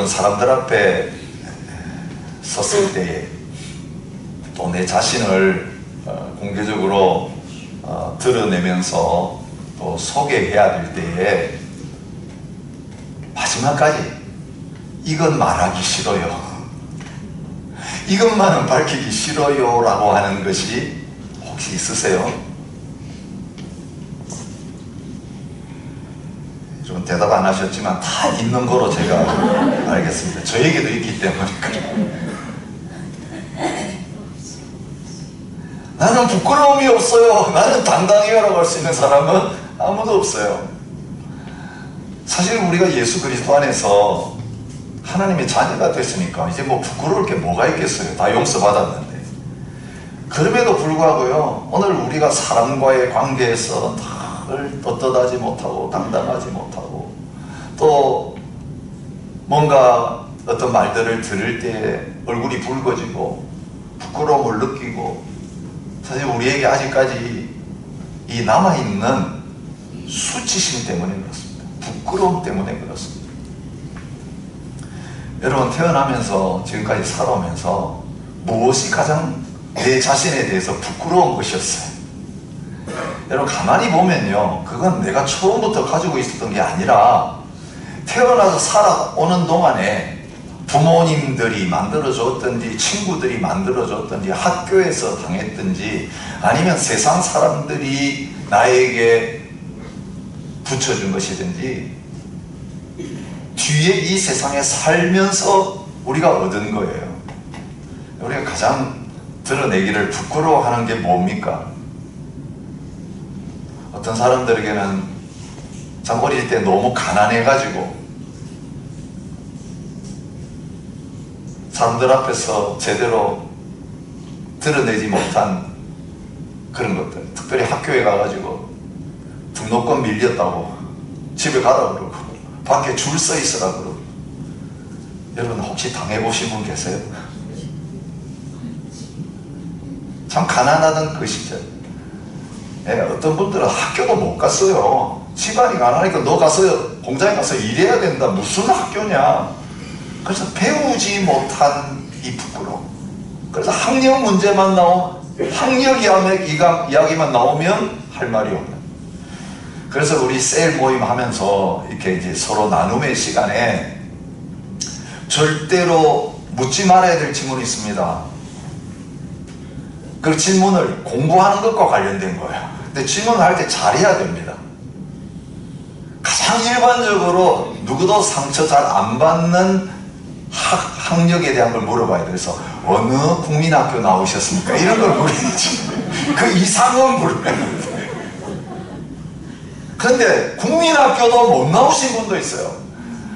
사람들 앞에 섰을 때에 또 내 자신을 공개적으로 드러내면서 또 소개해야 될 때에 마지막까지 이건 말하기 싫어요, 이것만은 밝히기 싫어요 라고 하는 것이 혹시 있으세요? 좀 대답 안 하셨지만 다 있는 거로 제가 알겠습니다. 저에게도 있기 때문에. 나는 부끄러움이 없어요, 나는 당당해요라고 할 수 있는 사람은 아무도 없어요. 사실 우리가 예수 그리스도 안에서 하나님의 자녀가 됐으니까 이제 뭐 부끄러울 게 뭐가 있겠어요. 다 용서받았는데. 그럼에도 불구하고요, 오늘 우리가 사람과의 관계에서 늘 떳떳하지 못하고 당당하지 못하고 또 뭔가 어떤 말들을 들을 때 얼굴이 붉어지고 부끄러움을 느끼고, 사실 우리에게 아직까지 이 남아있는 수치심 때문에 그렇습니다. 부끄러움 때문에 그렇습니다. 여러분, 태어나면서 지금까지 살아오면서 무엇이 가장 내 자신에 대해서 부끄러운 것이었어요? 여러분, 가만히 보면요, 그건 내가 처음부터 가지고 있었던 게 아니라 태어나서 살아오는 동안에 부모님들이 만들어줬든지 친구들이 만들어줬든지 학교에서 당했든지 아니면 세상 사람들이 나에게 붙여준 것이든지 뒤에 이 세상에 살면서 우리가 얻은 거예요. 우리가 가장 드러내기를 부끄러워하는 게 뭡니까? 어떤 사람들에게는 참 어릴 때 너무 가난해가지고 사람들 앞에서 제대로 드러내지 못한 그런 것들, 특별히 학교에 가가지고 등록금 밀렸다고 집에 가라 그러고 밖에 줄 서 있으라 그러고. 여러분, 혹시 당해보신 분 계세요? 참 가난하던 그 시절, 어떤 분들은 학교도 못 갔어요. 집안이 가난하니까 너 가서 공장에 가서 일해야 된다, 무슨 학교냐. 그래서 배우지 못한 이 부끄러움. 그래서 학력 문제만 학력 이야기만 나오면 할 말이 없는. 그래서 우리 셀 모임 하면서 이렇게 이제 서로 나눔의 시간에 절대로 묻지 말아야 될 질문이 있습니다. 그 질문을 공부하는 것과 관련된 거예요. 근데 질문을 할 때 잘해야 됩니다. 가장 일반적으로 누구도 상처 잘 안 받는 학력에 대한 걸 물어봐야 돼. 그래서 어느 국민학교 나오셨습니까? 이런 걸 물어야지. 그 이상은 물어야 돼. 근데 국민학교도 못 나오신 분도 있어요.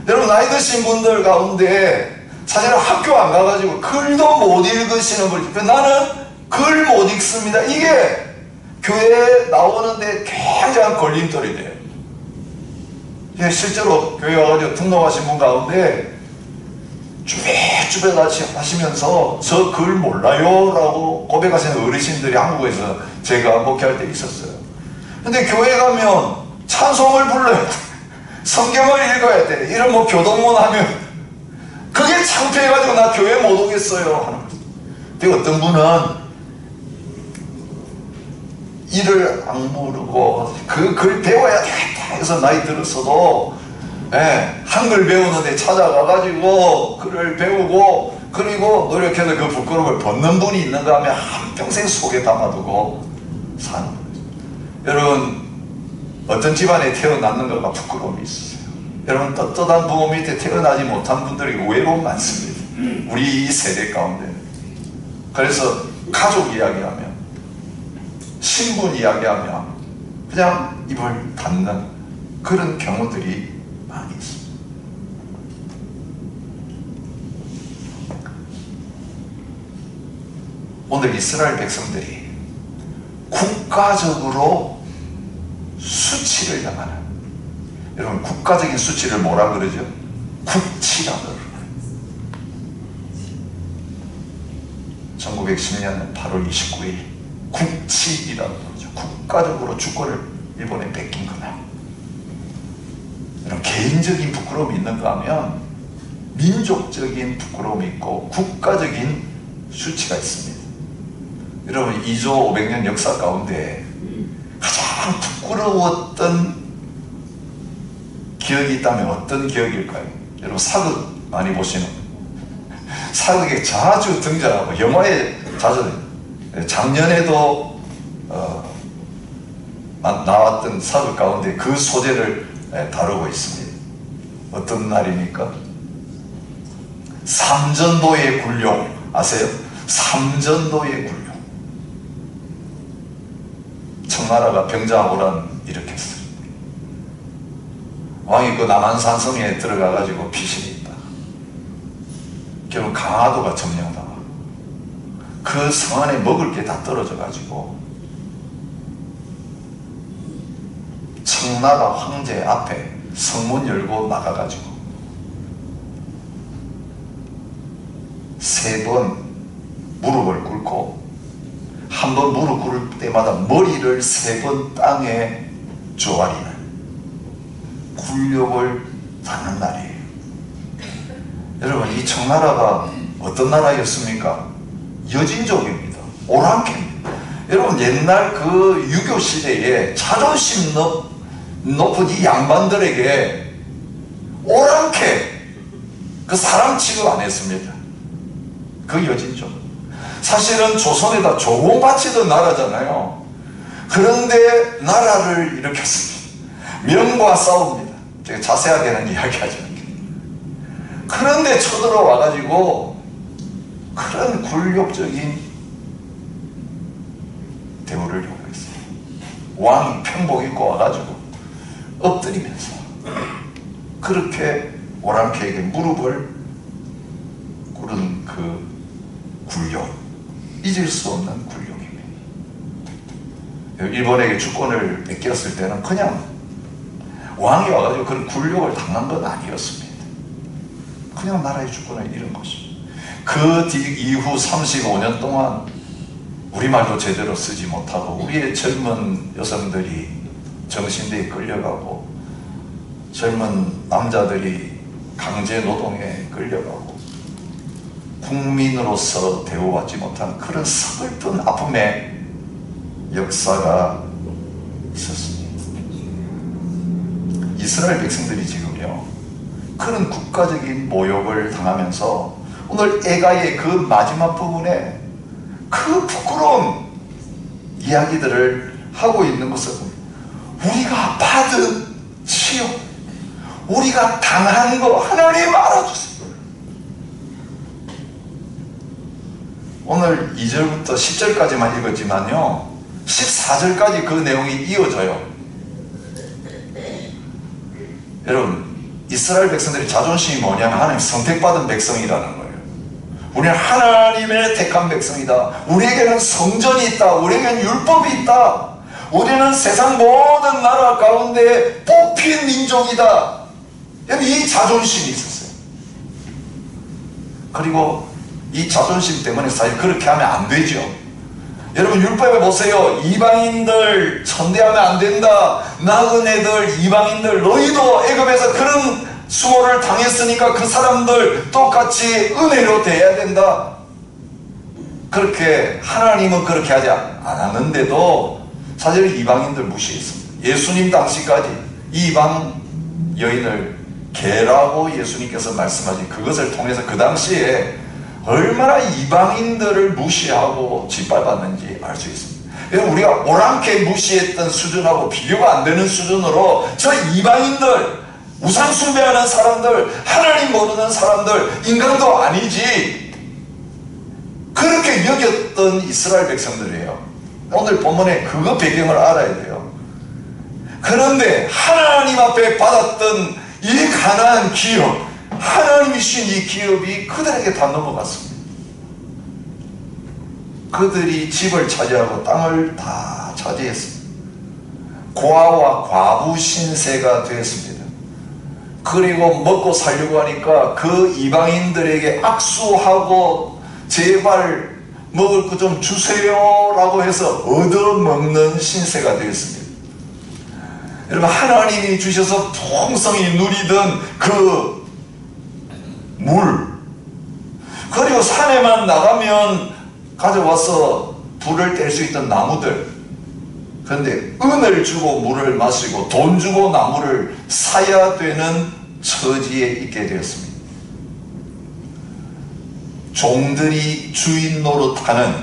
여러분, 나이 드신 분들 가운데 사실은 학교 안 가가지고 글도 못 읽으시는 분이, 나는 글 못 읽습니다, 이게 교회에 나오는데 굉장한 걸림돌이 돼요. 실제로 교회 와가지고 등록하신 분 가운데 쭈뼛쭈뼛 하시면서 저 글 몰라요 라고 고백하시는 어르신들이 한국에서 제가 목회할 때 있었어요. 근데 교회 가면 찬송을 불러야 돼, 성경을 읽어야 돼, 이런 뭐 교동문 하면 그게 창피해가지고 나 교회 못 오겠어요 하는 거죠. 근데 어떤 분은 이를 악무르고 그 글 배워야 되겠다 해서 나이 들었어도 한글 배우는데 찾아가가지고 글을 배우고 그리고 노력해서 그 부끄러움을 벗는 분이 있는가 하면 한평생 속에 담아두고 사는 거죠. 여러분, 어떤 집안에 태어났는가가 부끄러움이 있어요. 여러분, 떳떳한 부모 밑에 태어나지 못한 분들이 의외로 많습니다, 우리 이 세대 가운데. 그래서 가족 이야기하면, 신분 이야기하면 그냥 입을 닫는 그런 경우들이 많이 있습니다. 오늘 이스라엘 백성들이 국가적으로 수치를 당하는, 여러분, 국가적인 수치를 뭐라 그러죠? 국치라고 그러죠. 1910년 8월 29일 국치이라고 그러죠. 국가적으로 주권을 일본에 뺏긴 거다. 이런 개인적인 부끄러움이 있는가 하면 민족적인 부끄러움이 있고 국가적인 수치가 있습니다. 여러분 2조 500년 역사 가운데 가장 부끄러웠던 기억이 있다면 어떤 기억일까요? 여러분 사극 많이 보시는, 사극에 자주 등장하고 영화에 자주, 작년에도 나왔던 사극 가운데 그 소재를 다루고 있습니다. 어떤 날입니까? 삼전도의 굴욕 아세요? 삼전도의 굴욕. 청나라가 병자호란 일으켰어요. 왕이 그 남한산성에 들어가가지고 피신이 있다. 결국 강화도가 점령당하고 그 성 안에 먹을 게 다 떨어져가지고 청나라 황제 앞에 성문 열고 나가가지고 3번 무릎을 꿇고, 한 번 무릎 꿇을 때마다 머리를 3번 땅에 조아리는 굴욕을 당한 날이에요. 여러분 이 청나라가 어떤 나라였습니까? 여진족입니다. 오랑캐입니다. 여러분 옛날 그 유교 시대에 자존심 높은 이 양반들에게 오랑캐, 그 사람 취급 안 했습니다. 그 여진족. 사실은 조선에다 조공 바치던 나라잖아요. 그런데 나라를 일으켰습니다. 명과 싸웁니다. 제가 자세하게는 이야기하지 않게. 그런데 쳐들어와 가지고 그런 굴욕적인 대우를 요구했어요. 왕이 평복 입고 와가지고 엎드리면서 그렇게 오랑캐에게 무릎을 꿇은 그 굴욕, 잊을 수 없는 굴욕입니다. 일본에게 주권을 뺏겼을 때는 그냥 왕이 와가지고 그런 굴욕을 당한 건 아니었습니다. 그냥 나라의 주권을 잃은 것입니다. 그 이후 35년 동안 우리말도 제대로 쓰지 못하고 우리의 젊은 여성들이 정신대에 끌려가고 젊은 남자들이 강제 노동에 끌려가고 국민으로서 대우받지 못하는 그런 서글픈 아픔의 역사가 있었습니다. 이스라엘 백성들이 지금요 그런 국가적인 모욕을 당하면서 오늘 에가의 그 마지막 부분에 그 부끄러운 이야기들을 하고 있는 것은 우리가 받은 치욕, 우리가 당한 거 하나님 알아주세요. 오늘 2절부터 10절까지만 읽었지만요 14절까지 그 내용이 이어져요. 여러분 이스라엘 백성들의 자존심이 뭐냐면 하나님 선택받은 백성이라는 거예요. 우리는 하나님의 택한 백성이다. 우리에게는 성전이 있다. 우리에게는 율법이 있다. 우리는 세상 모든 나라 가운데 뽑힌 민족이다. 이 자존심이 있었어요. 그리고 이 자존심 때문에 사실 그렇게 하면 안 되죠. 여러분 율법에 보세요. 이방인들 천대하면 안 된다. 나그네들, 이방인들, 너희도 애굽에서 그런 수모를 당했으니까 그 사람들 똑같이 은혜로 대해야 된다. 그렇게 하나님은 그렇게 하지 않았는데도 사실 이방인들 무시했습니다. 예수님 당시까지 이방 여인을 개라고 예수님께서 말씀하신 그것을 통해서 그 당시에 얼마나 이방인들을 무시하고 짓밟았는지 알 수 있습니다. 우리가 오랑캐 무시했던 수준하고 비교가 안 되는 수준으로 저 이방인들, 우상 숭배하는 사람들, 하나님 모르는 사람들, 인간도 아니지 그렇게 여겼던 이스라엘 백성들이에요. 오늘 본문에 그거 배경을 알아야 돼요. 그런데 하나님 앞에 받았던 이 가나안 기업, 하나님이 주신 이 기업이 그들에게 다 넘어갔습니다. 그들이 집을 차지하고 땅을 다 차지했습니다. 고아와 과부 신세가 되었습니다. 그리고 먹고 살려고 하니까 그 이방인들에게 악수하고 제발 먹을 거 좀 주세요 라고 해서 얻어먹는 신세가 되었습니다. 여러분 하나님이 주셔서 풍성히 누리던 그 물, 그리고 산에만 나가면 가져와서 불을 뗄 수 있던 나무들. 그런데 은을 주고 물을 마시고 돈 주고 나무를 사야 되는 처지에 있게 되었습니다. 종들이 주인 노릇하는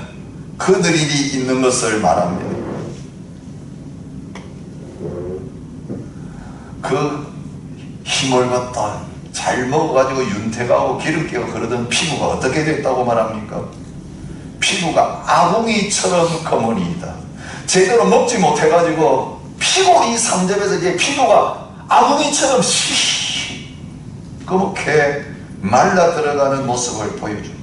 그들이 있는 것을 말합니다. 그 힘을걷다 잘 먹어가지고 윤택하고 기름기가 흐르던 피부가 어떻게 됐다고 말합니까? 피부가 아궁이처럼 검은이다. 제대로 먹지 못해가지고 피고 이 3절에서 이제 피부가 아궁이처럼 그렇게 말라 들어가는 모습을 보여줍니다.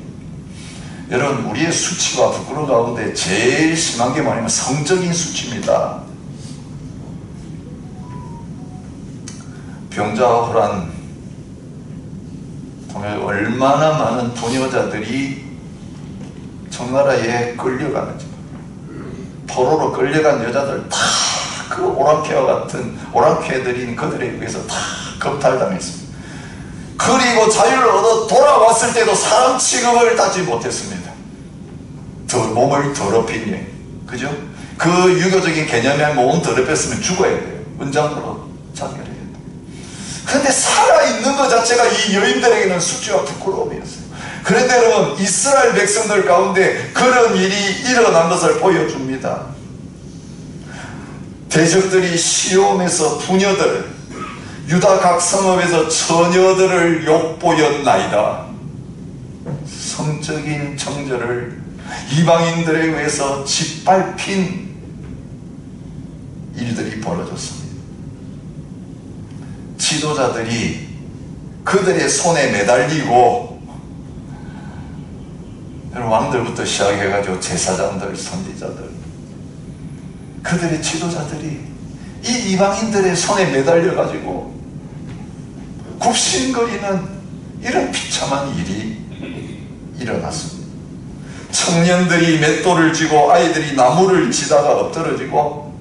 여러분, 우리의 수치와 부끄러움 가운데 제일 심한 게 뭐냐면 성적인 수치입니다. 병자호란 통해 얼마나 많은 부녀자들이 청나라에 끌려가는지, 포로로 끌려간 여자들 다 그 오랑캐와 같은 오랑캐들인 그들에 의해서 다 겁탈당했습니다. 그리고 자유를 얻어 돌아왔을 때도 사람 취급을 받지 못했습니다. 몸을 더럽힌 예, 그죠? 그 유교적인 개념에 몸 더럽혔으면 죽어야 돼요. 은장으로 자결해야 돼요. 그런데 살아있는 것 자체가 이 여인들에게는 수치와 부끄러움이었어요. 그런데 여러분, 이스라엘 백성들 가운데 그런 일이 일어난 것을 보여줍니다. 대적들이 시온에서 부녀들, 유다 각 성읍에서 처녀들을 욕보였나이다. 성적인 정절을 이방인들에 의해서 짓밟힌 일들이 벌어졌습니다. 지도자들이 그들의 손에 매달리고, 왕들부터 시작해가지고 제사장들, 선지자들, 그들의 지도자들이 이 이방인들의 손에 매달려가지고 굽신거리는 이런 비참한 일이 일어났습니다. 청년들이 맷돌을 쥐고 아이들이 나무를 지다가 엎드러지고,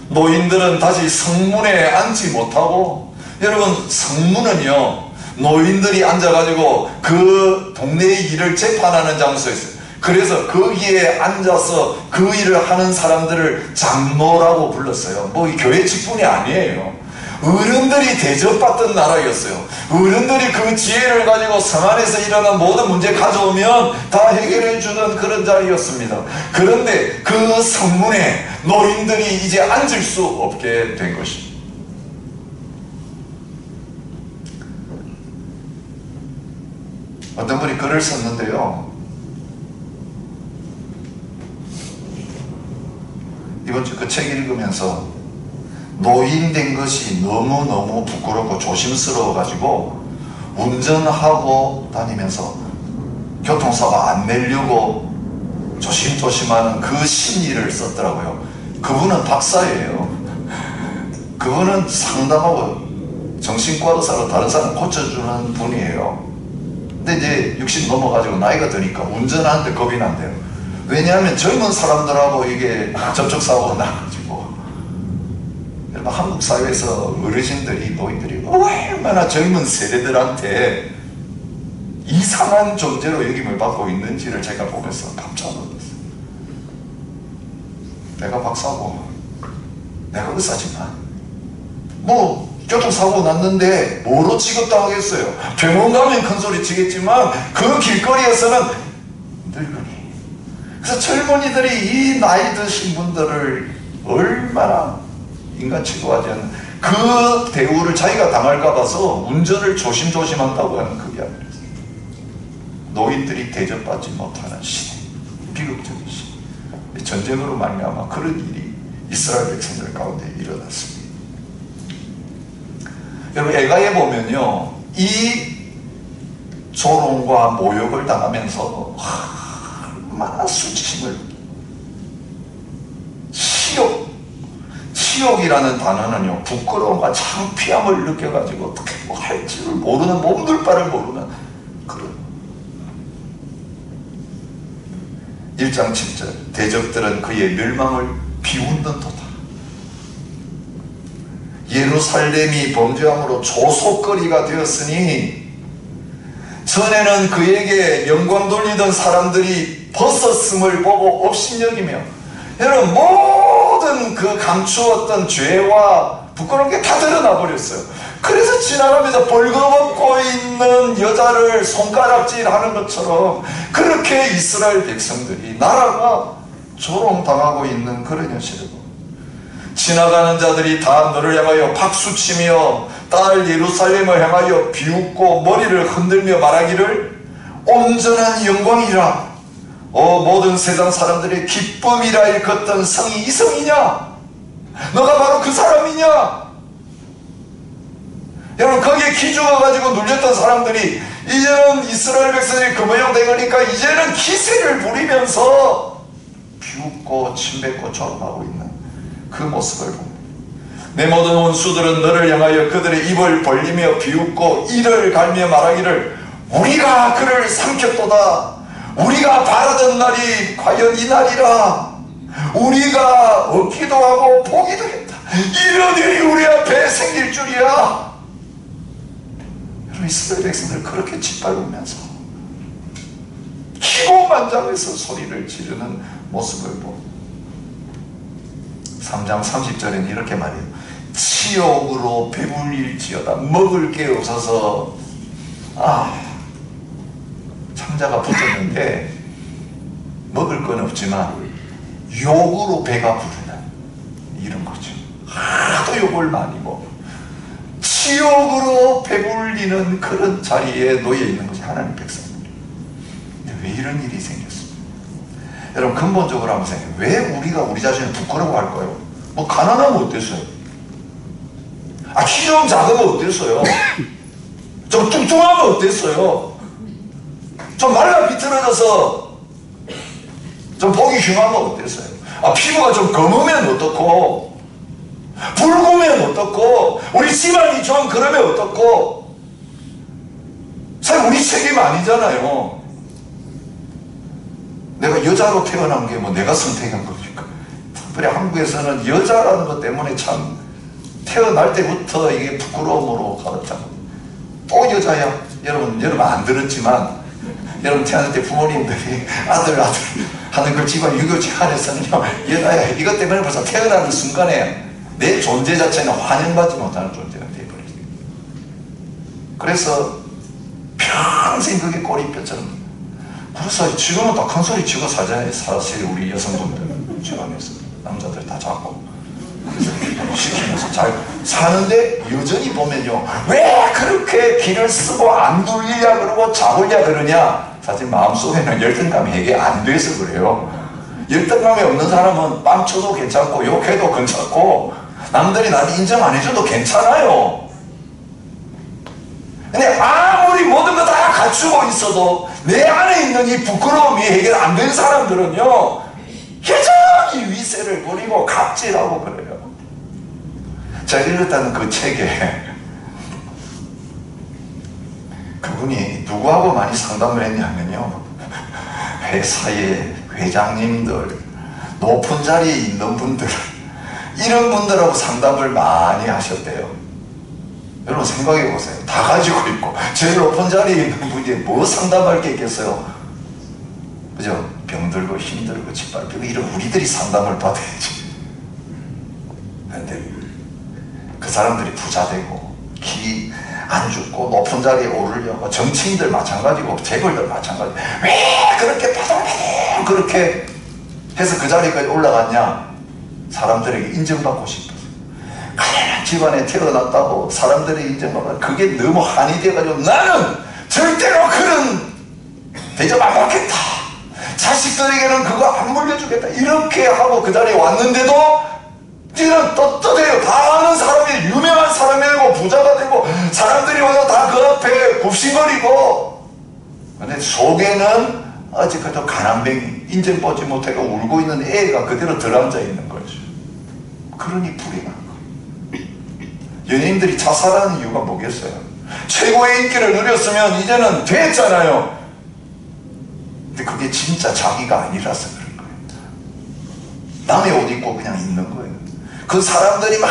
노인들은 다시 성문에 앉지 못하고, 여러분, 성문은요 노인들이 앉아가지고 그 동네의 일을 재판하는 장소였어요. 그래서 거기에 앉아서 그 일을 하는 사람들을 장로라고 불렀어요. 뭐 교회 직분이 아니에요. 어른들이 대접받던 나라였어요. 어른들이 그 지혜를 가지고 성 안에서 일어난 모든 문제 가져오면 다 해결해 주는 그런 자리였습니다. 그런데 그 성문에 노인들이 이제 앉을 수 없게 된 것입니다. 어떤 분이 글을 썼는데요, 이번 주 그 책 읽으면서 노인된 것이 너무너무 부끄럽고 조심스러워가지고 운전하고 다니면서 교통사고 안 내려고 조심조심하는 그 심리를 썼더라고요. 그분은 박사예요. 그분은 상담하고 정신과 의사로 다른 사람 고쳐주는 분이에요. 근데 이제 60 넘어가지고 나이가 드니까 운전하는데 겁이 난대요. 왜냐하면 젊은 사람들하고 이게 접촉사고가 나가지고, 여러분, 한국 사회에서 어르신들이, 노인들이 얼마나 젊은 세대들한테 이상한 존재로 여김을 받고 있는지를 제가 보면서 깜짝 놀랐어요. 내가 박사고 내가 의사지만 뭐 교통사고 났는데 뭐로 취급당하겠어요? 병원 가면 큰소리 치겠지만 그 길거리에서는 늙은이. 그래서 젊은이들이 이 나이 드신 분들을 얼마나 인간 취급하지 않는 그 대우를 자기가 당할까 봐서 운전을 조심조심한다고 하는 그게 아니었어요. 노인들이 대접받지 못하는 시대, 비극적인 시대, 전쟁으로 말미암아 그런 일이 이스라엘 백성들 가운데 일어났습니다. 여러분, 에가에 보면요, 이 조롱과 모욕을 당하면서 얼마나 수치심을, 치욕이라는 단어는요, 부끄러움과 창피함을 느껴가지고 어떻게 뭐 할지를 모르는, 몸둘 바를 모르는 그런. 1장 7절, 대적들은 그의 멸망을 비웃는도다. 예루살렘이 범죄함으로 조속거리가 되었으니 전에는 그에게 영광 돌리던 사람들이 벗었음을 보고 업신여기며, 여러분 모든 그 감추었던 죄와 부끄러운 게 다 드러나 버렸어요. 그래서 지나가면서 벌거벗고 있는 여자를 손가락질하는 것처럼 그렇게 이스라엘 백성들이 나라가 조롱당하고 있는 그런 현실이고, 지나가는 자들이 다 너를 향하여 박수치며 딸 예루살렘을 향하여 비웃고 머리를 흔들며 말하기를 온전한 영광이라, 모든 세상 사람들의 기쁨이라 일컫던 성이 이 성이냐? 너가 바로 그 사람이냐? 여러분, 거기에 기죽어가지고 눌렸던 사람들이 이제는 이스라엘 백성들이 그 모양 되니까 이제는 기세를 부리면서 비웃고 침뱉고 조롱하고 있는 그 모습을 봅니다. 내 모든 원수들은 너를 향하여 그들의 입을 벌리며 비웃고 이를 갈며 말하기를 우리가 그를 삼켰도다. 우리가 바라던 날이 과연 이 날이라. 우리가 얻기도 하고 보기도 했다. 이런 일이 우리 앞에 생길 줄이야. 여러분, 이스라엘 백성들 그렇게 짓밟으면서 기고만장해서 소리를 지르는 모습을 보고 3장 30절에는 이렇게 말해요. 치욕으로 배불릴지어다. 먹을 게 없어서 창자가 붙었는데 먹을 건 없지만 욕으로 배가 부르는 이런 거죠. 하도 욕을 많이 먹어 치욕으로 배불리는 그런 자리에 놓여 있는 것이 하나님 백성들이. 근데 왜 이런 일이 생겼습니까? 여러분, 근본적으로 한번 생각해요. 왜 우리가 우리 자신을 부끄러워할까요? 뭐 가난하면 어땠어요? 키 좀 작으면 어땠어요? 좀 뚱뚱하면 어땠어요? 좀 말라 비틀어져서 좀 보기 흉하면 어땠어요? 피부가 좀 검으면 어떻고, 붉으면 어떻고, 우리 집안이 좀 그러면 어떻고. 사실 우리 책임 아니잖아요. 내가 여자로 태어난 게 뭐 내가 선택한 겁니까? 특별히 한국에서는 여자라는 것 때문에 참 태어날 때부터 이게 부끄러움으로 가득합니다. 또 여자야. 여러분 안 들었지만 여러분 태어날 때 부모님들이 아들 하는 그 집안 유교책 안에서는요, 여자야. 이것 때문에 벌써 태어나는 순간에 내 존재 자체는 환영받지 못하는 존재가 되어버렸어요. 그래서 평생 그게 꼬리뼈처럼. 그래서 지금은 다 큰 소리 치고 살잖아요. 사실 우리 여성분들 주변에서 남자들 다 잡고 시키면서 잘 사는데, 여전히 보면요, 왜 그렇게 길을 쓰고 안 돌리냐 그러고 잡으냐 그러냐. 사실 마음속에는 열등감이 해결 안 돼서 그래요. 열등감이 없는 사람은 빵 쳐도 괜찮고 욕해도 괜찮고 남들이 나한테 인정 안 해줘도 괜찮아요. 근데 아무리 모든 거 다 갖추고 있어도 내 안에 있는 이 부끄러움이 해결 안 된 사람들은요, 여전히 위세를 부리고 갑질하고 그래요. 제가 읽었다는 그 책에 그분이 누구하고 많이 상담을 했냐면요, 회사의 회장님들, 높은 자리에 있는 분들, 이런 분들하고 상담을 많이 하셨대요. 여러분 생각해 보세요. 다 가지고 있고 제일 높은 자리에 있는 분이 뭐 상담할 게 있겠어요? 그죠? 병들고 힘들고 짓밟히고 이런 우리들이 상담을 받아야지. 그런데 그 사람들이 부자 되고 기 안 죽고 높은 자리에 오르려고, 정치인들 마찬가지고 재벌들 마찬가지. 왜 그렇게 바닥바닥 그렇게 해서 그 자리까지 올라갔냐? 사람들에게 인정받고 싶어서. 가난한 집안에 태어났다고 사람들의 인정받고, 그게 너무 한이 돼가지고 나는 절대로 그런 대접 안 받겠다, 자식들에게는 그거 안 물려주겠다, 이렇게 하고 그 자리에 왔는데도 이제는 떳떳해요. 다 아는 사람이, 유명한 사람이 되고 부자가 되고 사람들이 와서 다 그 앞에 굽신거리고, 근데 속에는 아직까지도 가난뱅이, 인정받지 못하고 울고 있는 애가 그대로 들어앉아 있는 거죠. 그러니 불이 난 거예요. 연예인들이 자살하는 이유가 뭐겠어요? 최고의 인기를 누렸으면 이제는 됐잖아요. 근데 그게 진짜 자기가 아니라서 그런 거예요. 남의 옷 입고 그냥 있는 거예요. 그 사람들이 막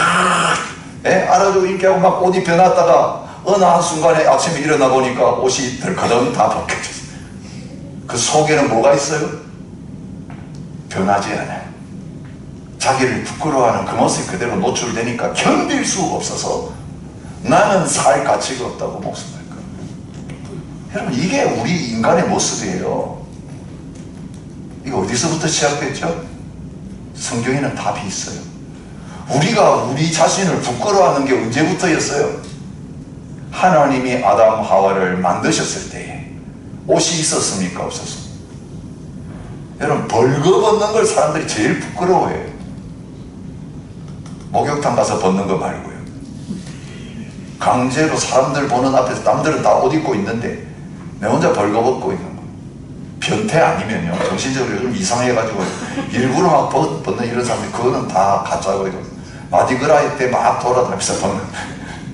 알아주고 인기하고 막 옷 입혀놨다가 어느 한순간에 아침에 일어나 보니까 옷이 덜커덩 다 벗겨졌어요. 그 속에는 뭐가 있어요? 변하지 않아요. 자기를 부끄러워하는 그 모습이 그대로 노출되니까 견딜 수가 없어서 나는 살 가치가 없다고 목숨을 걸어요. 여러분, 이게 우리 인간의 모습이에요. 이거 어디서부터 시작됐죠? 성경에는 답이 있어요. 우리가 우리 자신을 부끄러워하는 게 언제부터였어요? 하나님이 아담 하와를 만드셨을 때에 옷이 있었습니까? 없었습니까? 여러분, 벌거벗는 걸 사람들이 제일 부끄러워해요. 목욕탕 가서 벗는 거 말고요. 강제로 사람들 보는 앞에서 남들은 다 옷 입고 있는데 내 혼자 벌거벗고 있는 거. 변태 아니면요, 정신적으로 요즘 이상해가지고 일부러 막 벗는 이런 사람들, 그거는 다 가짜고요. 마디그라이 때 막 돌아다니면서 벗는,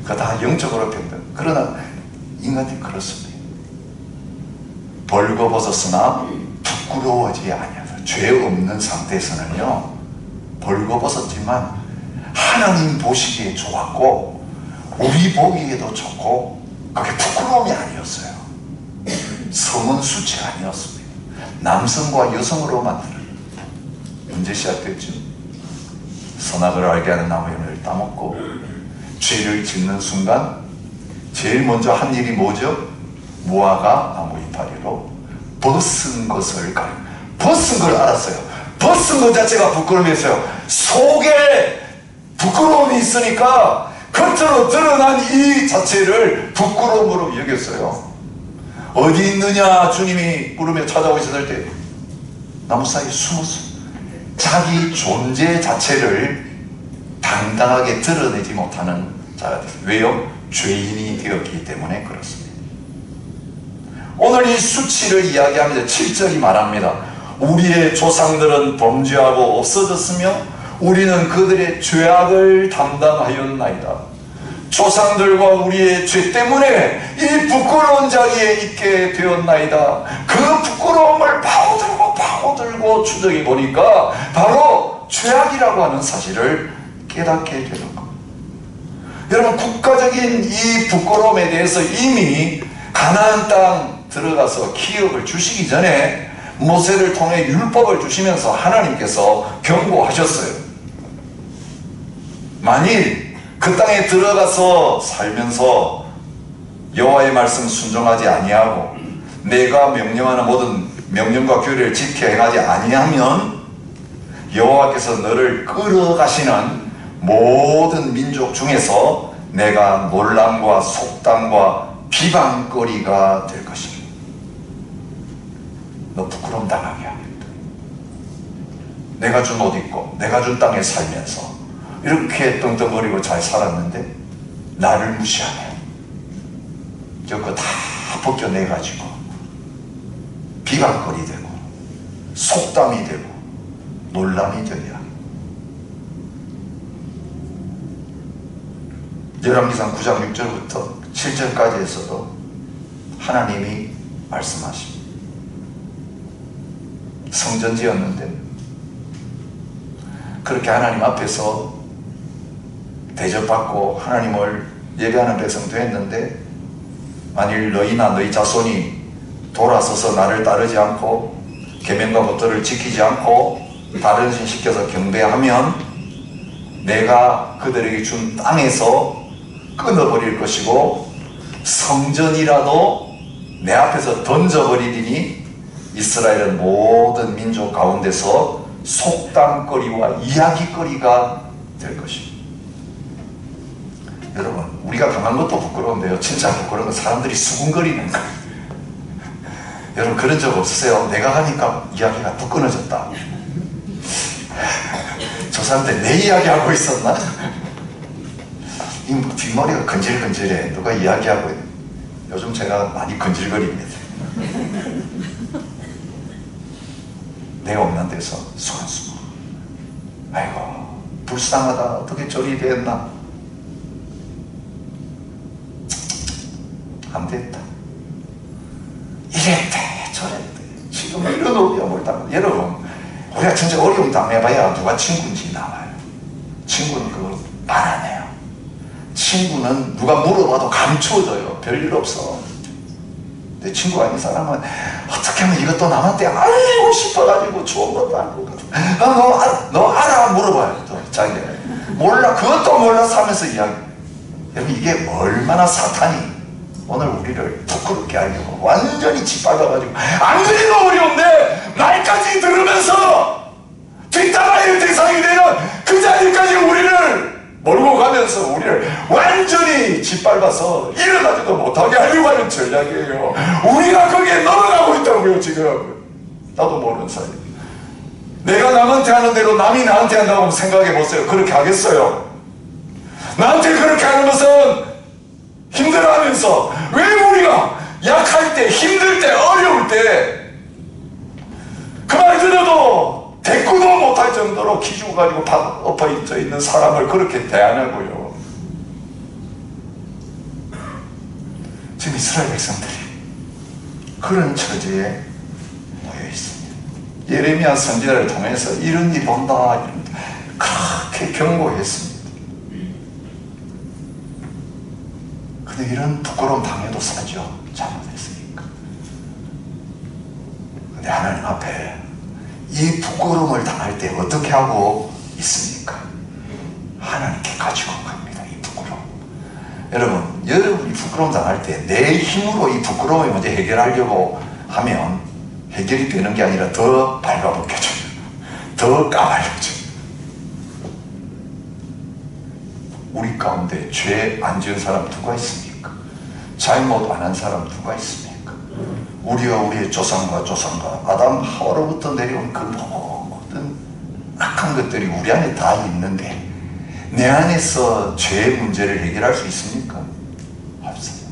그거 다 영적으로 변태. 그러나 인간이 그렇습니다. 벌거벗었으나 부끄러워하지 아니하다. 죄 없는 상태에서는요, 벌거벗었지만 하나님 보시기에 좋았고 우리 보기에도 좋고, 그게 부끄러움이 아니었어요. 성은 수치가 아니었습니다. 남성과 여성으로 만들어요. 언제 시작됐죠? 선악을 알게 하는 나무의 열매를 따먹고 죄를 짓는 순간 제일 먼저 한 일이 뭐죠? 무화과 나무 이파리로 벗은 것을 벗은 걸 알았어요. 벗은 것 자체가 부끄러움이었어요. 속에 부끄러움이 있으니까 겉으로 드러난 이 자체를 부끄러움으로 여겼어요. 어디 있느냐 주님이 부르며 찾아오셨을 때 나무 사이에 숨었어요. 자기 존재 자체를 당당하게 드러내지 못하는 자가 됐어요. 왜요? 죄인이 되었기 때문에 그렇습니다. 오늘 이 수치를 이야기하면서 7절이 말합니다. 우리의 조상들은 범죄하고 없어졌으며 우리는 그들의 죄악을 담당하였나이다. 조상들과 우리의 죄 때문에 이 부끄러운 자리에 있게 되었나이다. 그 부끄러움을 파고들고 추적해 보니까 바로 죄악이라고 하는 사실을 깨닫게 되는 겁니다. 여러분, 국가적인 이 부끄러움에 대해서 이미 가나안 땅 들어가서 기업을 주시기 전에 모세를 통해 율법을 주시면서 하나님께서 경고하셨어요. 만일 그 땅에 들어가서 살면서 여호와의 말씀 순종하지 아니하고 내가 명령하는 모든 명령과 규례를 지켜 행하지 아니하면 여호와께서 너를 끌어가시는 모든 민족 중에서 내가 놀람과 속담과 비방거리가 될 것이다. 너 부끄러움 당하게 하겠다. 내가 준 옷 입고 내가 준 땅에 살면서 이렇게 떵떵거리고 잘 살았는데 나를 무시하네. 저거 다 벗겨내가지고 비방거리 되고 속담이 되고 놀람이 되리라. 열왕기상 9장 6절부터 7절까지에서도 하나님이 말씀하십니다. 성전 지었는데 그렇게 하나님 앞에서 대접받고 하나님을 예배하는 백성도 했는데 만일 너희나 너희 자손이 돌아서서 나를 따르지 않고 계명과 법도를 지키지 않고 다른 신 시켜서 경배하면 내가 그들에게 준 땅에서 끊어버릴 것이고 성전이라도 내 앞에서 던져버리리니 이스라엘은 모든 민족 가운데서 속담거리와 이야기거리가 될 것입니다. 여러분, 우리가 당한 것도 부끄러운데요, 진짜 부끄러운 건 사람들이 수군거리는 거예요. 여러분, 그런 적 없으세요? 내가 가니까 이야기가 뚝 끊어졌다. 저 사람들 내 이야기하고 있었나? 이 뒷머리가 근질근질해. 누가 이야기하고 있는. 요즘 제가 많이 근질거립니다. 내가 없는 데서 소란수고, 아이고 불쌍하다, 어떻게 저리 됐나. 안 됐다. 이랬대 저랬대. 지금 이런 어려움을 당하고. 여러분, 우리가 진짜 어려움 당해봐야 누가 친구인지 나와요. 친구는 그걸 말 안 해요. 친구는 누가 물어봐도 감추어져요. 별일 없어. 내 친구 아닌 사람은 어떻게 하면 이것도 남한테 알고 싶어가지고 좋은 것도 알고 너 알아? 물어봐요. 또 자기가 몰라, 그것도 몰라서 하면서 이야기. 여러분, 이게 얼마나 사탄이 오늘 우리를 부끄럽게 하려고 완전히 짓밟아가지고, 안 그래도 어려운데 말까지 들으면서 뒷담화의 대상이 되는 그 자리까지 우리를 몰고 가면서 우리를 완전히 짓밟아서 일어나지도 못하게 하려고 하는 전략이에요. 우리가 거기에 넘어가고 있다고요. 지금 나도 모르는 사이. 내가 남한테 하는 대로 남이 나한테 한다고 생각해 보세요. 그렇게 하겠어요? 나한테 그렇게 하는 것은 힘들어하면서, 왜 우리가 약할 때, 힘들 때, 어려울 때 그 말 들어도 대꾸도 못할 정도로 기죽어 가지고 엎어져 있는 사람을 그렇게 대하냐고요. 지금 이스라엘 백성들이 그런 처지에 모여 있습니다. 예레미야 선지자를 통해서 이런 일이 온다, 그렇게 경고했습니다. 근데 이런 부끄러움 당해도 싸죠. 잘못했으니까. 근데 하나님 앞에 이 부끄러움을 당할 때 어떻게 하고 있습니까? 하나님께 가지고 갑니다. 이 부끄러움. 여러분이 부끄러움 당할 때 내 힘으로 이 부끄러움을 먼저 해결하려고 하면 해결이 되는 게 아니라 더 밟아먹혀져요. 더 까발려져요. 우리 가운데 죄 안 지은 사람 누가 있습니까? 잘못 안 한 사람 누가 있습니까? 우리와 우리의 조상과 아담 하와로부터 내려온 그 모든 악한 것들이 우리 안에 다 있는데 내 안에서 죄의 문제를 해결할 수 있습니까? 없어요.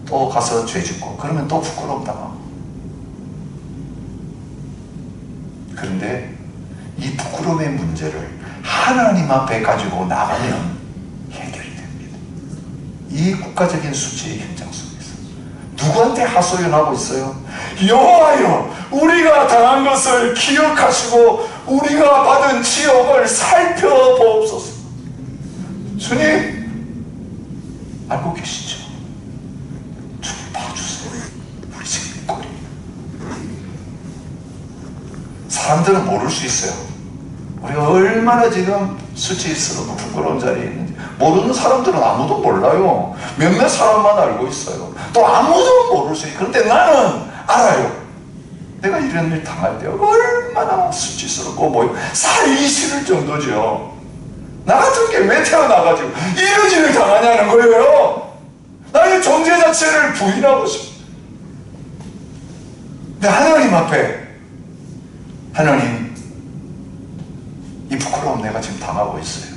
또 가서 죄 짓고 그러면 또 부끄러움 당하고. 그런데 이 부끄러움의 문제를 하나님 앞에 가지고 나가면 해결이 됩니다. 이 국가적인 수치의 현장 속에서 누구한테 하소연하고 있어요? 여호와여, 우리가 당한 것을 기억하시고 우리가 받은 지옥을 살펴보옵소서. 주님 알고 계시죠? 주님 봐주세요. 우리 지금 꼴이. 사람들은 모를 수 있어요. 우리가 얼마나 지금 수치스럽고 부끄러운 자리에 있는지. 모르는 사람들은 아무도 몰라요. 몇몇 사람만 알고 있어요. 또 아무도 모를 수 있어요. 그런데 나는 알아요. 내가 이런 일 당할 때 얼마나 수치스럽고 살기 싫을 정도죠. 나 같은 게 왜 태어나가지고 이런 일을 당하냐는 거예요. 나의 존재 자체를 부인하고 싶어. 근데 하나님 앞에, 하나님, 이 부끄러움 내가 지금 당하고 있어요.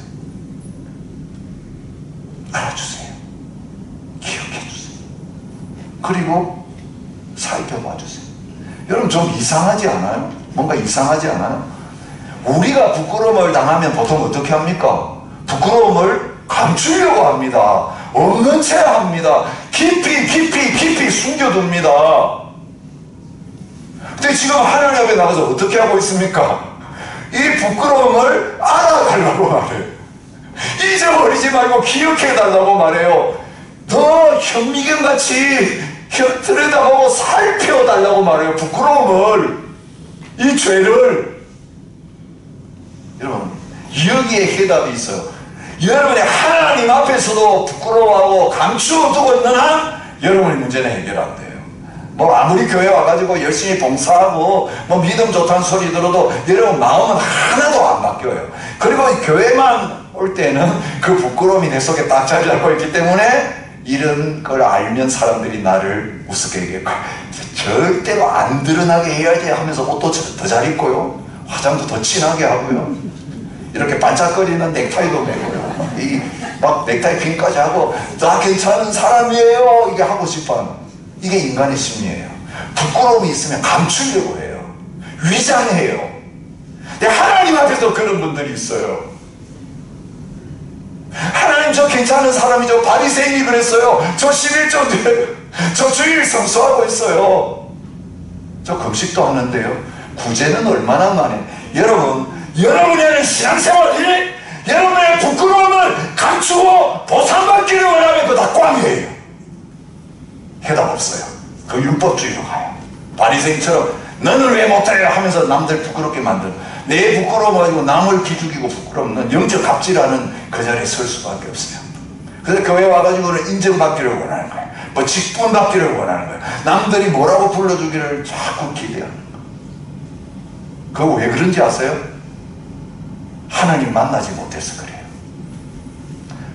알아주세요. 기억해주세요. 그리고 살펴봐주세요. 여러분, 좀 이상하지 않아요? 뭔가 이상하지 않아요? 우리가 부끄러움을 당하면 보통 어떻게 합니까? 부끄러움을 감추려고 합니다. 없는 채 합니다. 깊이 숨겨둡니다. 근데 지금 하나님 앞에 나가서 어떻게 하고 있습니까? 이 부끄러움을 알아달라고 말해요. 잊어버리지 말고 기억해달라고 말해요. 더 현미경같이 들여다보고 살펴달라고 말해요. 부끄러움을, 이 죄를. 여러분, 여기에 해답이 있어요. 여러분이 하나님 앞에서도 부끄러워하고 감추어두고 있는 한 여러분의 문제는 해결 안 돼요. 아무리 교회 와가지고 열심히 봉사하고 믿음 좋다는 소리 들어도 여러분 마음은 하나도 안 바뀌어요. 그리고 교회만 올 때는 그 부끄러움이 내 속에 딱 자리 잡고 있기 때문에 이런 걸 알면 사람들이 나를 우습게 얘기해요. 절대로 안 드러나게 해야지 하면서 옷도 더 잘 입고요, 화장도 더 진하게 하고요, 이렇게 반짝거리는 넥타이도 매고요, 막 넥타이 핀까지 하고 나 괜찮은 사람이에요 이게 하고 싶어하는, 이게 인간의 심리예요. 부끄러움이 있으면 감추려고 해요. 위장해요. 근데 하나님 앞에서 그런 분들이 있어요. 하나님, 저 괜찮은 사람이죠. 바리새인이 그랬어요. 저 11조인데 저 주일 성수하고 있어요. 저 금식도 하는데요. 구제는 얼마나 많아요. 여러분이 하는 신앙생활이 여러분의 부끄러움을 감추 감추고 보상받기를 원하면 그거 다 꽝이에요. 해답 없어요. 그 율법주의로 가요. 바리새인처럼 너는 왜 못해요 하면서 남들 부끄럽게 만드는, 내 부끄러워 가지고 남을 기죽이고 부끄럽는 영적 갑질하는 그 자리에 설 수밖에 없어요. 그래서 교회 와가지고는 인정받기를 원하는 거예요. 뭐 직분받기를 원하는 거예요. 남들이 뭐라고 불러주기를 자꾸 기대하는 거예요. 그거 왜 그런지 아세요? 하나님 만나지 못해서 그래요.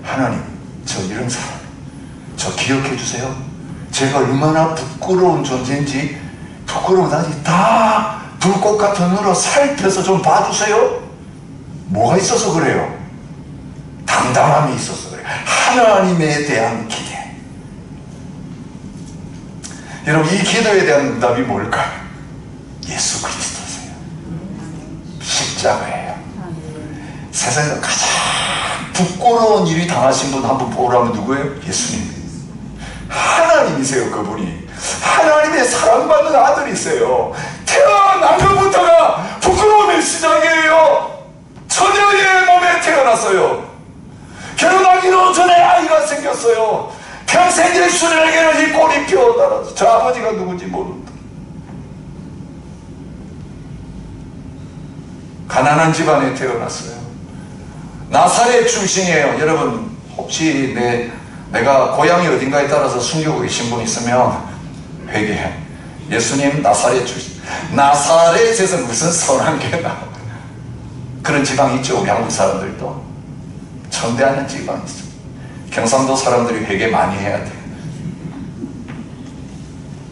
하나님, 저 이런 사람, 저 기억해 주세요. 제가 얼마나 부끄러운 존재인지, 부끄러운 단지 다 불꽃 같은 눈으로 살펴서 좀 봐주세요. 뭐가 있어서 그래요? 당당함이 있어서 그래요. 하나님에 대한 기대. 여러분, 이 기도에 대한 응답이 뭘까요? 예수 그리스도세요. 십자가예요. 세상에서 가장 부끄러운 일이 당하신 분 한 분 보라면 누구예요? 예수님. 하나님이세요. 그분이 하나님의 사랑받는 아들이세요. 태어난 것부터가 부끄러움의 시작이에요. 처녀의 몸에 태어났어요. 결혼하기도 전에 아이가 생겼어요. 평생 예수님에게는 이 꼴이 피어나서 저 아버지가 누군지 모른다. 가난한 집안에 태어났어요. 나사렛 출신이에요. 여러분, 혹시 내가 고향이 어딘가에 따라서 숨기고 계신 분 있으면 회개해. 예수님 나사렛 출신. 나사렛에서 무슨 선한 게 나와. 그런 지방이 있죠. 우리 한국 사람들도 천대하는 지방이 있어. 경상도 사람들이 회개 많이 해야 돼.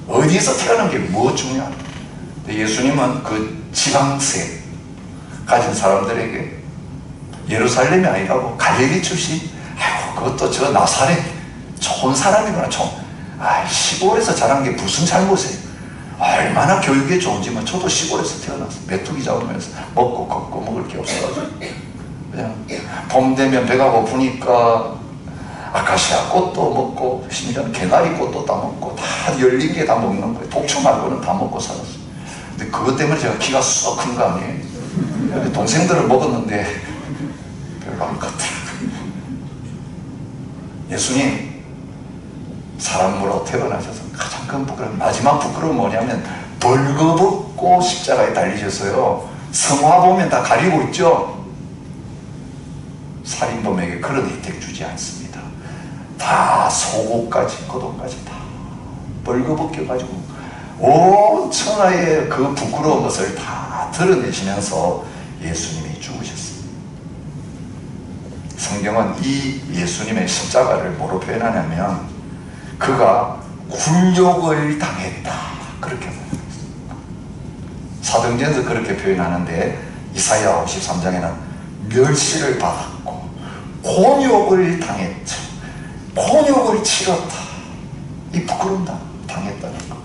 어디서 태어난 게 뭐 중요하다. 예수님은 그 지방세 가진 사람들에게 예루살렘이 아니라고 갈릴리 출신, 아이고 그것도 저 나사렛 좋은 사람이구나. 시골에서 자란 게 무슨 잘못이에요. 얼마나 교육이 좋은지만. 저도 시골에서 태어났어요. 메뚜기 잡으면서 먹고 걷고 먹을 게 없어가지고 그냥 봄 되면 배가 고프니까 아카시아 꽃도 먹고, 심지어는 개나리 꽃도 다 먹고, 다 열린 게 다 먹는 거예요. 독초 말고는 다 먹고 살았어요. 근데 그것 때문에 제가 키가 썩 큰 거 아니에요. 동생들은 먹었는데 별로 안 컸더라고요. 예수님 사람으로 태어나셔서 가장 큰 부끄러움, 마지막 부끄러움은 뭐냐면 벌거벗고 십자가에 달리셨어요. 성화 보면 다 가리고 있죠. 살인범에게 그런 혜택 주지 않습니다. 다 속옷까지 겉옷까지 다 벌거벗겨 가지고 온 천하의 그 부끄러운 것을 다 드러내시면서 예수님이 죽으셨습니다. 성경은 이 예수님의 십자가를 뭐로 표현하냐면 그가 굴욕을 당했다, 그렇게 표현합니다. 사도행전에서 그렇게 표현하는데 이사야 53장에는 멸시를 받았고 곤욕을 당했죠. 곤욕을 치렀다. 이 부끄러움 당했다는 거.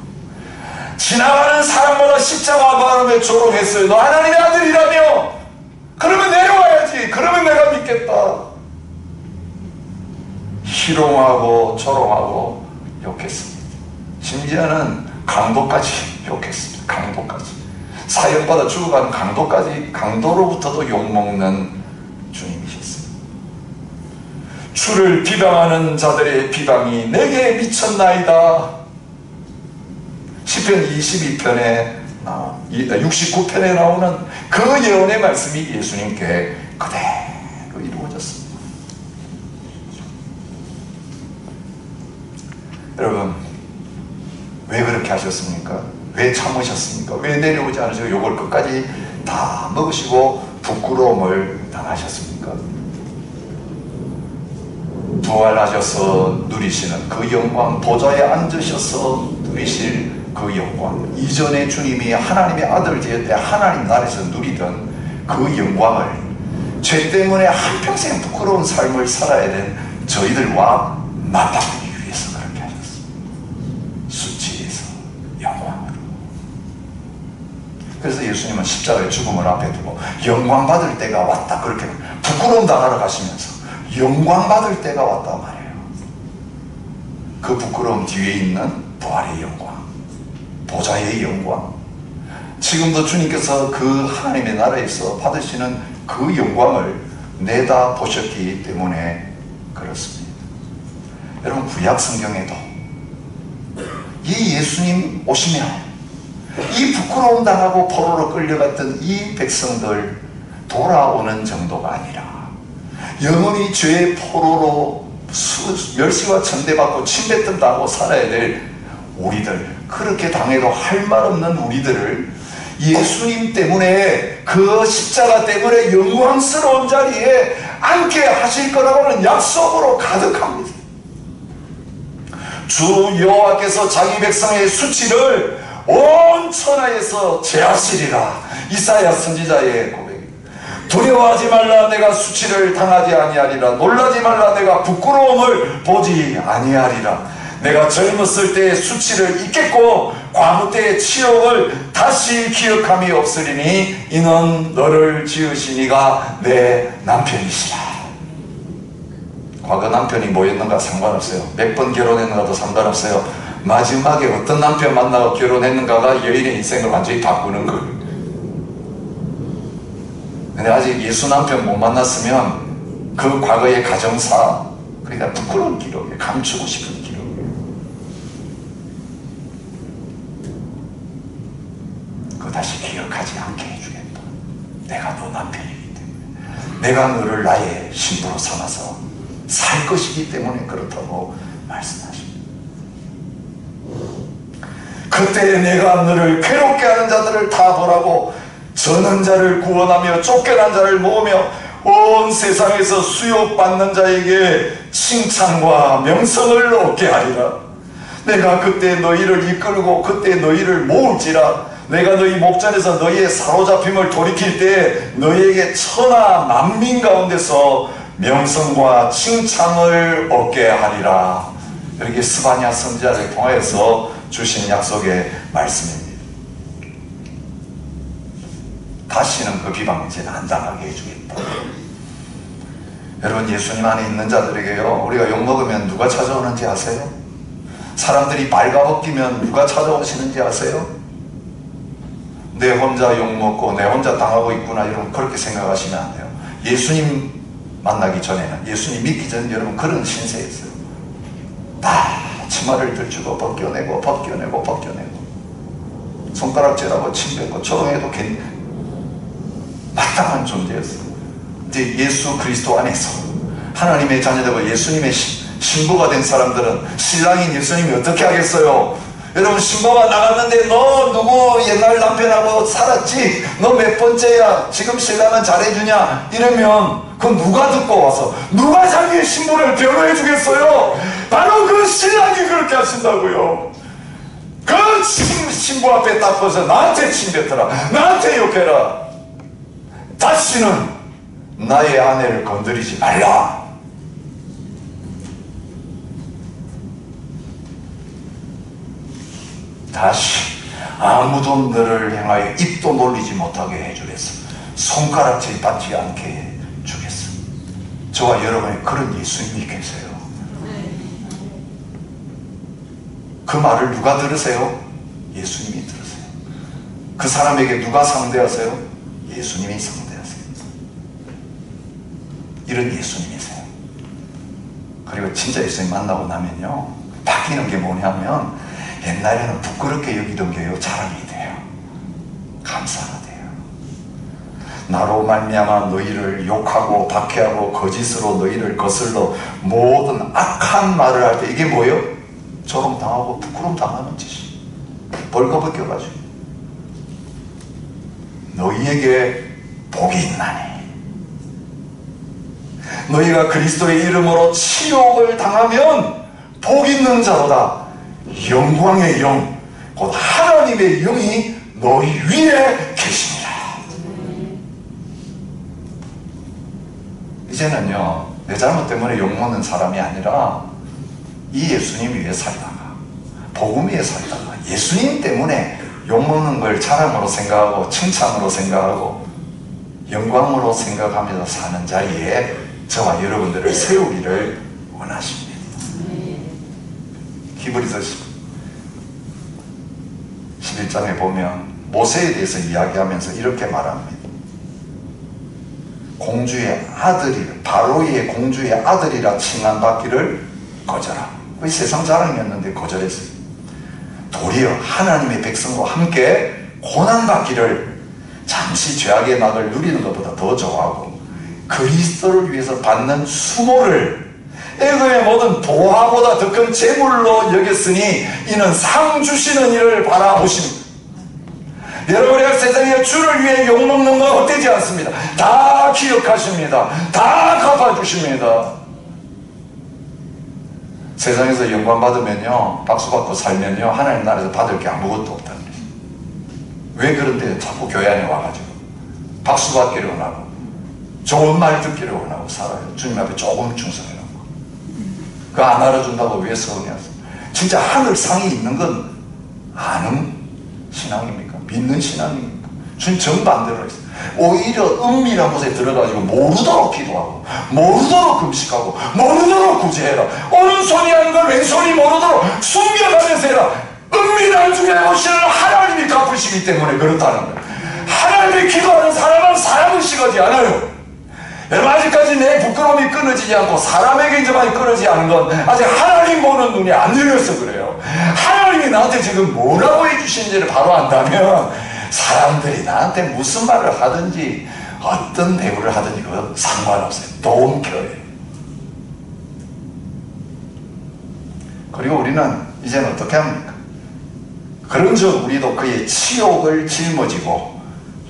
지나가는 사람마다 십자가 바람에 조롱했어요. 너 하나님의 아들이라며? 그러면 내려와야지. 그러면 내가 믿겠다. 희롱하고 조롱하고 욕했습니다. 심지어는 강도까지 욕했습니다. 강도까지. 사형받아 죽어가는 강도까지, 강도로부터도 욕먹는 주님이셨습니다. 주를 비방하는 자들의 비방이 내게 미쳤나이다. 시편 22편에 69편에 나오는 그 예언의 말씀이 예수님께 그대로 이루어졌습니다. 여러분, 왜 그렇게 하셨습니까? 왜 참으셨습니까? 왜 내려오지 않으시고 요걸 끝까지 다 먹으시고 부끄러움을 당하셨습니까? 부활하셔서 누리시는 그 영광, 보좌에 앉으셔서 누리실 그 영광, 이전에 주님이 하나님의 아들 되었을 때 하나님 나라에서 누리던 그 영광을 죄 때문에 한평생 부끄러운 삶을 살아야 된 저희들과 맞바꾸기 위해서 그렇게 하셨습니다. 수치에서 영광으로. 그래서 예수님은 십자가의 죽음을 앞에 두고 영광 받을 때가 왔다, 그렇게 부끄러움 당하러 가시면서 영광 받을 때가 왔단 말이에요. 그 부끄러움 뒤에 있는 부활의 영광, 보좌의 영광, 지금도 주님께서 그 하나님의 나라에서 받으시는 그 영광을 내다 보셨기 때문에 그렇습니다. 여러분, 구약 성경에도 이 예수님 오시면 이 부끄러움 당하고 포로로 끌려갔던 이 백성들 돌아오는 정도가 아니라 영원히 죄의 포로로 멸시와 천대받고 침뱉음 당하고 살아야 될 우리들, 그렇게 당해도 할 말 없는 우리들을 예수님 때문에, 그 십자가 때문에 영광스러운 자리에 앉게 하실 거라고는 약속으로 가득합니다. 주 여호와께서 자기 백성의 수치를 온 천하에서 제하시리라. 이사야 선지자의 고백입니다. 두려워하지 말라, 내가 수치를 당하지 아니하리라. 놀라지 말라, 내가 부끄러움을 보지 아니하리라. 내가 젊었을 때의 수치를 잊겠고 과부 때의 치욕을 다시 기억함이 없으리니 이는 너를 지으신 이가 내 남편이시라. 과거 남편이 뭐였는가 상관없어요. 몇 번 결혼했는가도 상관없어요. 마지막에 어떤 남편 만나고 결혼했는가가 여인의 인생을 완전히 바꾸는 거예요. 근데 아직 예수 남편 못 만났으면 그 과거의 가정사, 그러니까 부끄러운 기록이에요. 감추고 싶은 기록이에요. 그거 다시 기억하지 않게 해주겠다. 내가 너 남편이기 때문에, 내가 너를 나의 신부로 삼아서 살 것이기 때문에 그렇다고 말씀하십니다. 그때 내가 너를 괴롭게 하는 자들을 다 보라고, 저는 자를 구원하며 쫓겨난 자를 모으며 온 세상에서 수욕받는 자에게 칭찬과 명성을 얻게 하리라. 내가 그때 너희를 이끌고 그때 너희를 모을지라. 내가 너희 목전에서 너희의 사로잡힘을 돌이킬 때 너희에게 천하 만민 가운데서 명성과 칭찬을 얻게 하리라. 이렇게 스바냐 선지자를 통해서 주신 약속의 말씀입니다. 다시는 그 비방 이제는 안 당하게 해주겠다. 여러분, 예수님 안에 있는 자들에게요, 우리가 욕먹으면 누가 찾아오는지 아세요? 사람들이 발가벗기면 누가 찾아오시는지 아세요? 내 혼자 욕먹고 내 혼자 당하고 있구나, 여러분 그렇게 생각하시면 안 돼요. 예수님 만나기 전에는, 예수님 믿기 전에는 여러분 그런 신세였어요. 다 치마를 들추고 벗겨내고 벗겨내고 벗겨내고 손가락질하고 침뱉고 조롱해도 마땅한 존재였어요. 이제 예수 그리스도 안에서 하나님의 자녀되고 예수님의 신부가 된 사람들은 신랑인 예수님이 어떻게 하겠어요? 여러분, 신부가 나갔는데 너 누구 옛날 남편하고 살았지? 너 몇 번째야? 지금 신랑은 잘해주냐? 이러면 그건 누가 듣고 와서, 누가 자기의 신부를 변호해 주겠어요? 바로 그 신랑이 그렇게 하신다고요. 그 신부 앞에 딱 서서 나한테 침뱉어라, 나한테 욕해라, 다시는 나의 아내를 건드리지 말라. 다시 아무도 너를 향하여 입도 놀리지 못하게 해주겠어. 손가락질 받지 않게 해주겠어. 저와 여러분의 그런 예수님이 계세요. 그 말을 누가 들으세요? 예수님이 들으세요. 그 사람에게 누가 상대하세요? 예수님이 상대하세요. 이런 예수님이세요. 그리고 진짜 예수님 만나고 나면요, 바뀌는 게 뭐냐면, 옛날에는 부끄럽게 여기던 게요, 자랑이 돼요. 감사가 돼요. 나로 말미암아 너희를 욕하고 박해하고 거짓으로 너희를 거슬러 모든 악한 말을 할 때, 이게 뭐예요? 조롱당하고 부끄러움 당하는 짓이, 벌거벗겨가지고 너희에게 복이 있나니, 너희가 그리스도의 이름으로 치욕을 당하면 복 있는 자로다. 영광의 영, 곧 하나님의 영이 너희 위에 계십니다. 이제는요, 내 잘못 때문에 욕먹는 사람이 아니라 이 예수님 위에 살다가, 복음 위에 살다가, 예수님 때문에 욕먹는 걸 자랑으로 생각하고 칭찬으로 생각하고 영광으로 생각하면서 사는 자리에 저와 여러분들을 세우기를 원하십니다. 히브리서 11장에 보면 모세에 대해서 이야기하면서 이렇게 말합니다. 공주의 아들이, 바로의 공주의 아들이라 칭함받기를 거절하고, 그 세상 자랑이었는데 거절했어요. 도리어 하나님의 백성과 함께 고난받기를, 잠시 죄악의 낙을 누리는 것보다 더 좋아하고 그리스도를 위해서 받는 수모를 애굽의 모든 보화보다 더 큰 재물로 여겼으니 이는 상 주시는 이를 바라보십니다. 여러분의 세상에 주를 위해 욕먹는 건 헛되지 않습니다. 다 기억하십니다. 다 갚아주십니다. 세상에서 영광 받으면요, 박수 받고 살면요, 하나님 나라에서 받을 게 아무것도 없다는 거예요. 왜 그런데 자꾸 교회 안에 와가지고 박수 받기를 원하고 좋은 말 듣기를 원하고 살아요. 주님 앞에 조금 충성해놓고. 그거 안 알아준다고 왜 서운해하세요? 진짜 하늘 상이 있는 건 아는 신앙입니까? 믿는 신앙입니까? 주님 정반대로 했어요. 오히려 은밀한 곳에 들어가지고 모르도록 기도하고 모르도록 금식하고 모르도록 구제해라. 오른손이 하는 걸 왼손이 모르도록 숨겨가면서 해라. 은밀한 중에 오시는 하나님이 갚으시기 때문에 그렇다는 거예요. 하나님이 기도하는 사람은 사람을 시가지 않아요. 여러분, 아직까지 내 부끄러움이 끊어지지 않고 사람에게 이제만 끊어지지 않은 건 아직 하나님 보는 눈이 안 열려서 그래요. 하나님이 나한테 지금 뭐라고 해주시는지를 바로 안다면 사람들이 나한테 무슨 말을 하든지 어떤 대우를 하든지 그건 상관없어요. Don't care. 그리고 우리는 이제는 어떻게 합니까? 그런즉 우리도 그의 치욕을 짊어지고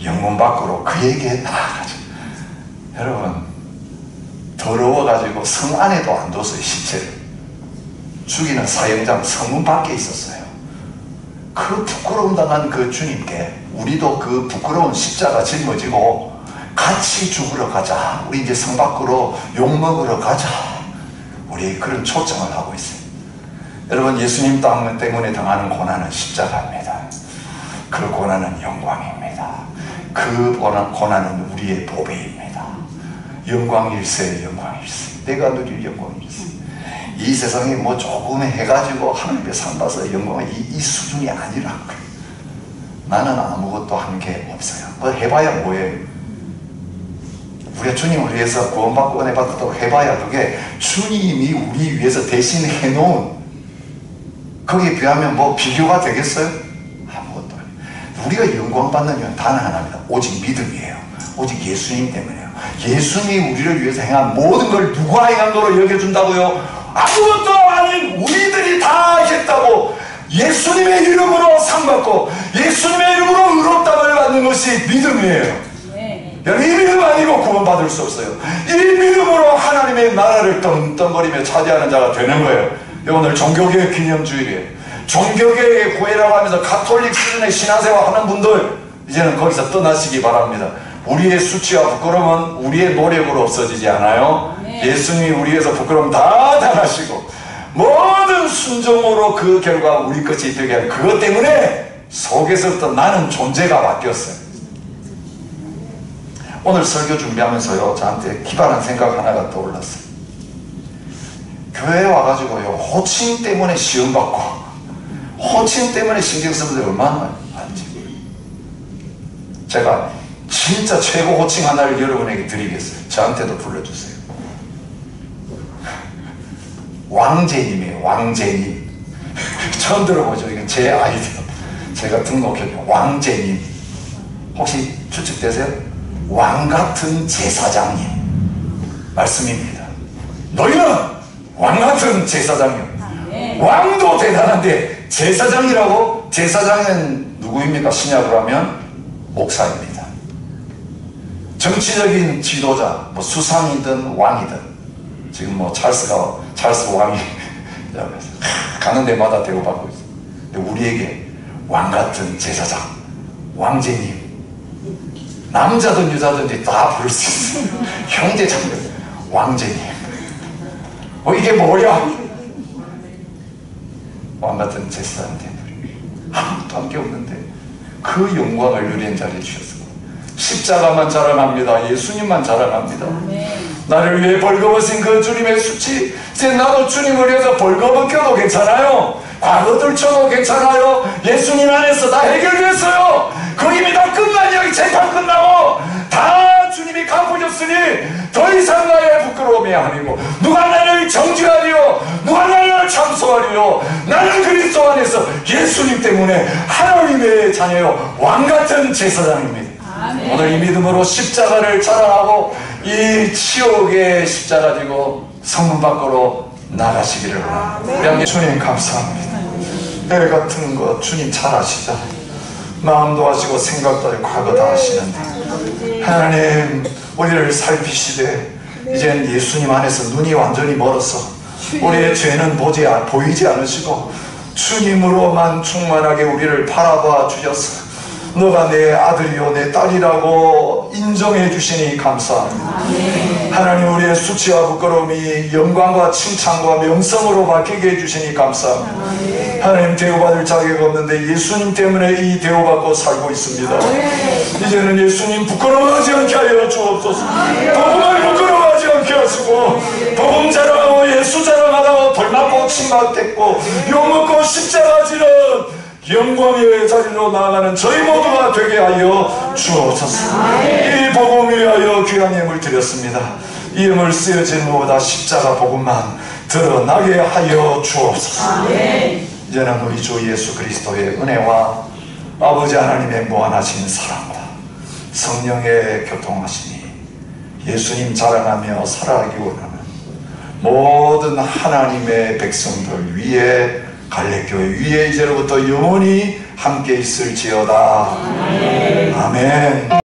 영문 밖으로 그에게 나아가죠. 여러분, 더러워가지고 성 안에도 안 뒀어요. 시체를 죽이는 사형장 성문 밖에 있었어요. 그 부끄러움 당한 그 주님께 우리도 그 부끄러운 십자가 짊어지고 같이 죽으러 가자. 우리 이제 성 밖으로 욕먹으러 가자. 우리 그런 초청을 하고 있어요. 여러분, 예수님 때문에 당하는 고난은 십자가입니다. 그 고난은 영광입니다. 그 고난은 우리의 보배입니다. 영광일세, 영광일세. 내가 누릴 영광일세. 이 세상에 뭐 조금 해가지고 하나님의 상 받아서 영광은 이 수준이 아니라고. 나는 아무것도 한 게 없어요. 뭐 해봐야 뭐예요? 우리가 주님을 위해서 구원받고 은혜 받았다고 해봐야 그게 주님이 우리 위해서 대신 해놓은, 거기에 비하면 뭐 비교가 되겠어요? 아무것도 아니에요. 우리가 영광 받는 이유는 단 하나입니다. 오직 믿음이에요. 오직 예수님 때문에요. 예수님이 우리를 위해서 행한 모든 걸 누가 행한 거로 여겨준다고요? 아무것도 아닌 우리들이 다 했다고 예수님의 이름으로 상받고 예수님의 이름으로 의롭다를 받는 것이 믿음이에요. 여러분, 이 믿음 아니고 구원받을 수 없어요. 이 믿음으로 하나님의 나라를 떵떵거리며 차지하는 자가 되는 거예요. 오늘 종교개혁 기념주일이에요. 종교개혁의 후예라고 하면서 가톨릭 수준의 신앙생활 하는 분들 이제는 거기서 떠나시기 바랍니다. 우리의 수치와 부끄러움은 우리의 노력으로 없어지지 않아요. 예수님이 우리 위해서 부끄러움 다 당하시고 모든 순종으로 그 결과 우리 것이 되게 하는 그것 때문에 속에서부터 나는 존재가 바뀌었어요. 오늘 설교 준비하면서요, 저한테 기발한 생각 하나가 떠올랐어요. 교회에 와가지고요, 호칭 때문에 시험 받고 호칭 때문에 신경 쓰는 분들이 얼마나 많지. 제가 진짜 최고 호칭 하나를 여러분에게 드리겠어요. 저한테도 불러주세요. 왕제님이에요. 왕제님. 처음 들어보죠? 이건 제 아이디어. 제가 등록해요. 왕제님. 혹시 추측되세요? 왕같은 제사장님 말씀입니다. 너희는 왕같은 제사장님. 왕도 대단한데 제사장이라고? 제사장은 누구입니까? 신약으로 하면 목사입니다. 정치적인 지도자, 뭐 수상이든 왕이든, 지금 뭐 찰스 왕이 가는 데마다 대우받고 있어요. 근데 우리에게 왕같은 제사장, 왕제님, 남자든 여자든지 다 부를 수 있어요. 형제 자매, 왕제님. 이게 뭐야? 왕같은 제사장 되는, 아무것도 한 게 없는데 그 영광을 누리는 자리에 주셨어요. 십자가만 자랑합니다. 예수님만 자랑합니다. 나를 위해 벌거벗은 그 주님의 수치. 이제 나도 주님을 위해서 벌거벗겨도 괜찮아요. 과거 들춰도 괜찮아요. 예수님 안에서 다 해결됐어요. 그 이미 다 끝난 이야기. 재판 끝나고 다 주님이 갚으셨어요. 받았으니 더 이상 나의 부끄러움이 아니고 누가 나를 정죄하리요, 누가 나를 참소하리요. 나는 그리스도 안에서 예수님 때문에 하나님의 자녀요, 왕같은 제사장입니다. 오늘 이 믿음으로 십자가를 자랑하고 이 치욕의 십자가 지고 성문 밖으로 나가시기를 원합니다. 주님 감사합니다. 배 같은 것 주님 잘 아시죠? 마음도 아시고 생각도 하시고 과거 다 아시는데 하나님 우리를 살피시되 이제는 예수님 안에서 눈이 완전히 멀어서 우리의 죄는 보이지 않으시고 주님으로만 충만하게 우리를 바라봐 주셔서 너가 내 아들이요 내 딸이라고 인정해 주시니 감사합니다. 하나님 우리의 수치와 부끄러움이 영광과 칭찬과 명성으로 바뀌게 해주시니 감사합니다. 하나님 대우받을 자격이 없는데 예수님 때문에 이 대우받고 살고 있습니다. 이제는 예수님 부끄러워하지 않게 하여 주옵소서. 복음을 부끄러워하지 않게 하시고 복음 자랑하고 예수 자랑하다가 벌맞고 침박됐고 욕먹고 십자가 지는 영광의 자리로 나아가는 저희 모두가 되게 하여 주옵소서. 이 복음 위하여 귀한 예물 드렸습니다. 이 예물 쓰여지는 것보다 십자가 복음만 드러나게 하여 주옵소서. 이제는 우리 주 예수 그리스도의 은혜와 아버지 하나님의 무한하신 사랑과 성령의 교통하심이 예수님 자랑하며 살아가기 원하는 모든 하나님의 백성들 위에 갈래교회 위에 이제로부터 영원히 함께 있을지어다. 아멘.